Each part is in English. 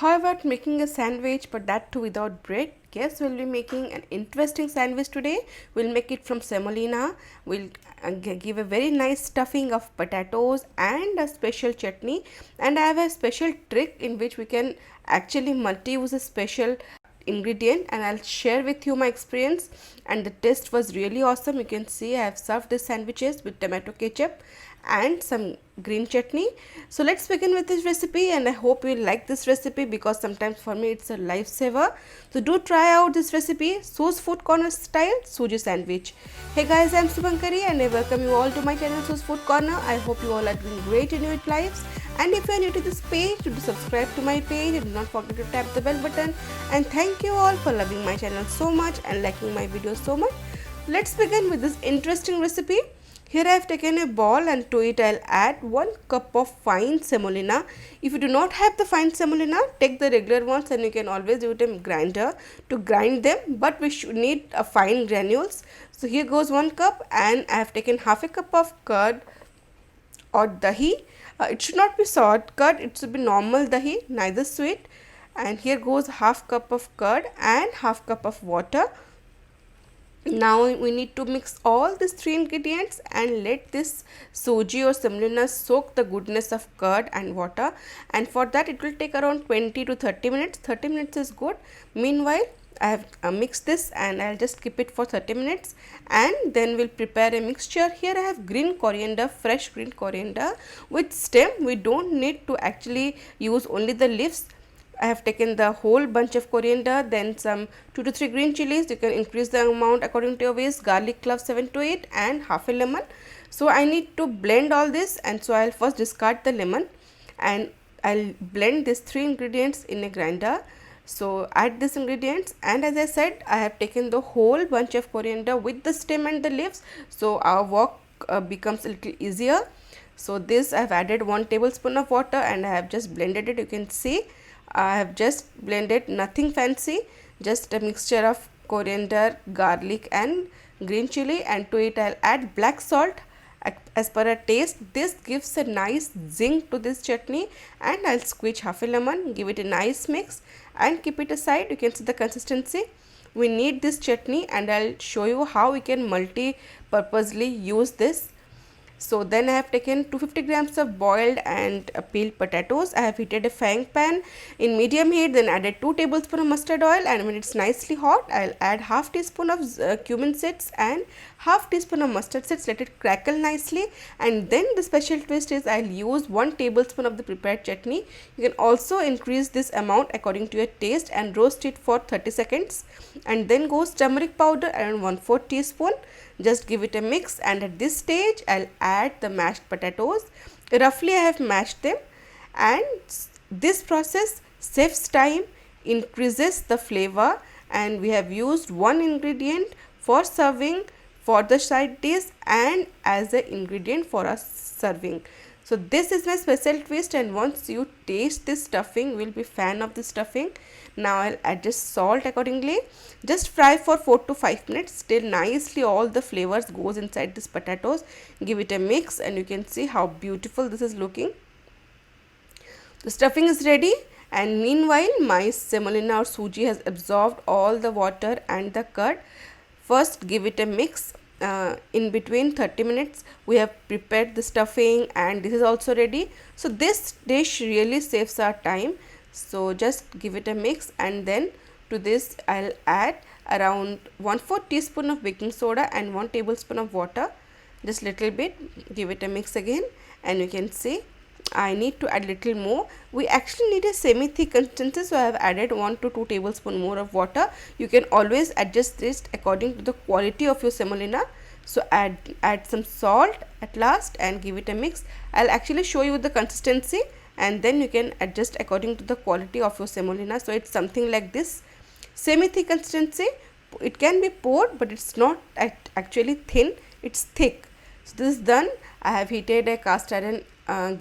How about making a sandwich, but that too without bread? Yes, we'll be making an interesting sandwich today. We'll make it from semolina. We'll give a very nice stuffing of potatoes and a special chutney. And I have a special trick in which we can actually multi-use a special ingredient, and I'll share with you my experience, and the taste was really awesome. You can see I have served these sandwiches with tomato ketchup and some green chutney. So let's begin with this recipe, and I hope you like this recipe because sometimes for me it's a lifesaver. So do try out this recipe, Su's Food Corner style suji sandwich. Hey guys, I'm Subankari and I welcome you all to my channel Su's Food Corner. I hope you all are doing great in your lives, and if you are new to this page, do subscribe to my page and do not forget to tap the bell button. And thank you all for loving my channel so much and liking my videos so much. Let's begin with this interesting recipe. Here I have taken a bowl, and to it I will add 1 cup of fine semolina. If you do not have the fine semolina, take the regular ones and you can always use a grinder to grind them, but we should need a fine granules. So here goes 1 cup, and I have taken half a cup of curd or dahi. It should not be sour curd, it should be normal dahi, neither sweet. And here goes half cup of curd and half cup of water. Now we need to mix all these three ingredients and let this suji or semolina soak the goodness of curd and water, and for that it will take around 20 to 30 minutes. 30 minutes is good. Meanwhile I have mixed this and I'll just keep it for 30 minutes, and then we'll prepare a mixture. Here I have green coriander, fresh green coriander with stem. We don't need to actually use only the leaves. I have taken the whole bunch of coriander, then some 2 to 3 green chilies. You can increase the amount according to your waist. Garlic cloves 7 to 8 and half a lemon. So I need to blend all this, and so I'll first discard the lemon and I'll blend these three ingredients in a grinder. So add these ingredients, and as I said, I have taken the whole bunch of coriander with the stem and the leaves, so our work becomes a little easier. So this I have added 1 tablespoon of water and I have just blended it. You can see I have just blended, nothing fancy, just a mixture of coriander, garlic and green chili, and to it I will add black salt as per a taste. This gives a nice zing to this chutney, and I will squeeze half a lemon, give it a nice mix and keep it aside. You can see the consistency. We need this chutney and I will show you how we can multi-purposely use this. So then I have taken 250 grams of boiled and peeled potatoes. I have heated a frying pan in medium heat, then added 2 tablespoons of mustard oil, and when it's nicely hot, I'll add half teaspoon of cumin seeds and half teaspoon of mustard seeds. Let it crackle nicely, and then the special twist is I'll use 1 tablespoon of the prepared chutney. You can also increase this amount according to your taste and roast it for 30 seconds. And then goes turmeric powder around 1/4 teaspoon. Just give it a mix, and at this stage I'll add the mashed potatoes. Roughly I have mashed them, and this process saves time, increases the flavor, and we have used one ingredient for serving, for the side dish, and as an ingredient for us serving. So this is my special twist, and once you taste this stuffing, you will be fan of the stuffing. Now I'll adjust salt accordingly. Just fry for 4 to 5 minutes till nicely all the flavors goes inside this potatoes. Give it a mix, and you can see how beautiful this is looking. The stuffing is ready, and meanwhile my semolina or suji has absorbed all the water and the curd. First give it a mix. In between 30 minutes we have prepared the stuffing, and this is also ready. So this dish really saves our time. So just give it a mix, and then to this I'll add around 1/4 teaspoon of baking soda and 1 tablespoon of water, just little bit. Give it a mix again, and you can see I need to add little more. We actually need a semi thick consistency, so I have added 1 to 2 tablespoon more of water. You can always adjust this according to the quality of your semolina. So add some salt at last and give it a mix. I'll actually show you the consistency, and then you can adjust according to the quality of your semolina. So it's something like this, semi thick consistency. It can be poured, but it's not actually thin, it's thick. So this is done. I have heated a cast iron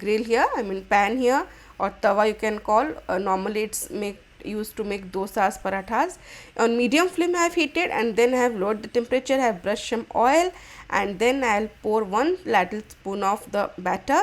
grill here, pan here, or tawa you can call. Normally it's used to make dosas, parathas. On medium flame I have heated, and then I have lowered the temperature. I have brushed some oil, and then I'll pour 1 ladle spoon of the batter,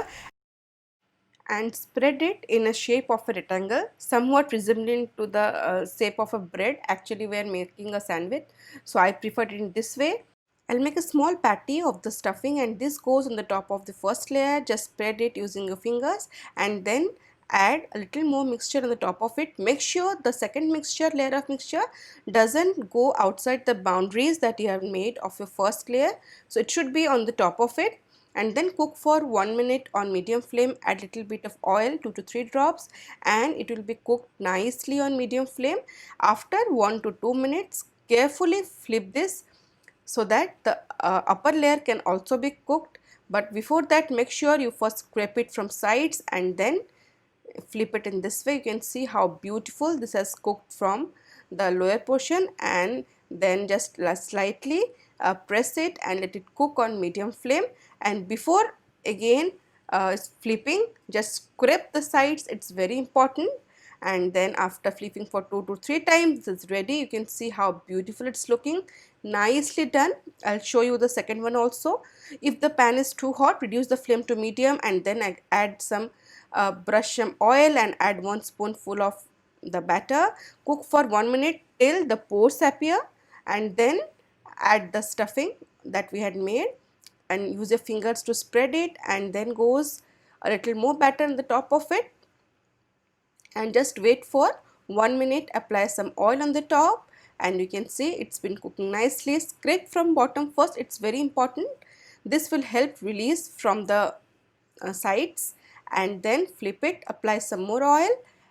and spread it in a shape of a rectangle, somewhat resembling to the shape of a bread. Actually, we are making a sandwich, so I prefer it in this way. I'll make a small patty of the stuffing, and this goes on the top of the first layer. Just spread it using your fingers and then add a little more mixture on the top of it. Make sure the second layer of mixture doesn't go outside the boundaries that you have made of your first layer. So it should be on the top of it, and then cook for 1 minute on medium flame. Add little bit of oil, 2 to 3 drops, and it will be cooked nicely on medium flame. After 1 to 2 minutes, carefully flip this so that the upper layer can also be cooked. But before that, make sure you first scrape it from sides and then flip it in this way. You can see how beautiful this has cooked from the lower portion, and then just slightly press it and let it cook on medium flame. And before again flipping, just scrape the sides, it's very important. And then after flipping for 2 to 3 times, this is ready. You can see how beautiful it's looking, nicely done. I'll show you the second one also. If the pan is too hot, reduce the flame to medium and then add some brush some oil and add 1 spoonful of the batter. Cook for 1 minute till the pores appear, and then add the stuffing that we had made and use your fingers to spread it, and then goes a little more batter on the top of it, and just wait for 1 minute. Apply some oil on the top, and you can see it's been cooking nicely. Scrape from bottom first, it's very important. This will help release from the sides, and then flip it, apply some more oil,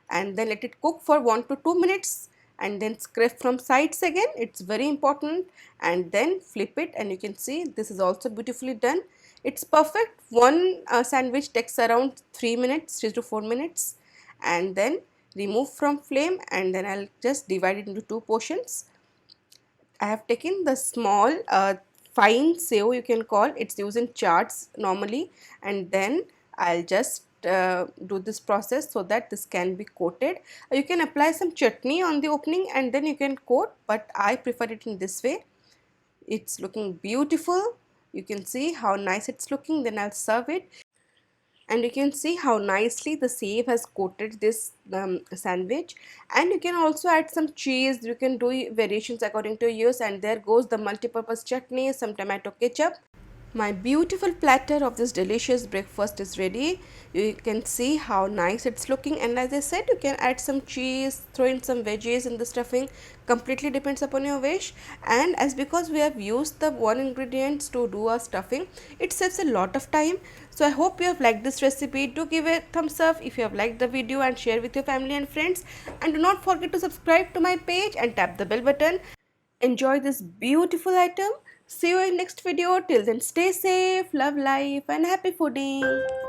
and then let it cook for 1 to 2 minutes, and then scrape from sides again, it's very important, and then flip it, and you can see this is also beautifully done. It's perfect. One sandwich takes around 3 minutes, 3 to 4 minutes, and then remove from flame, and then I'll just divide it into 2 portions. I have taken the small fine sew, you can call it's used in charts normally, and then I'll just do this process so that this can be coated. You can apply some chutney on the opening and then you can coat, but I prefer it in this way. It's looking beautiful. You can see how nice it's looking. Then I'll serve it, and you can see how nicely the chef has coated this sandwich. And you can also add some cheese. You can do variations according to yours, and there goes the multi-purpose chutney, some tomato ketchup. My beautiful platter of this delicious breakfast is ready. You can see how nice it's looking, and as I said, you can add some cheese, throw in some veggies in the stuffing, completely depends upon your wish. And as because we have used the one ingredients to do our stuffing, it saves a lot of time. So I hope you have liked this recipe. Do give a thumbs up if you have liked the video, and share with your family and friends, and do not forget to subscribe to my page and tap the bell button. Enjoy this beautiful item. See you in next video. Till then, stay safe, love life, and happy fooding.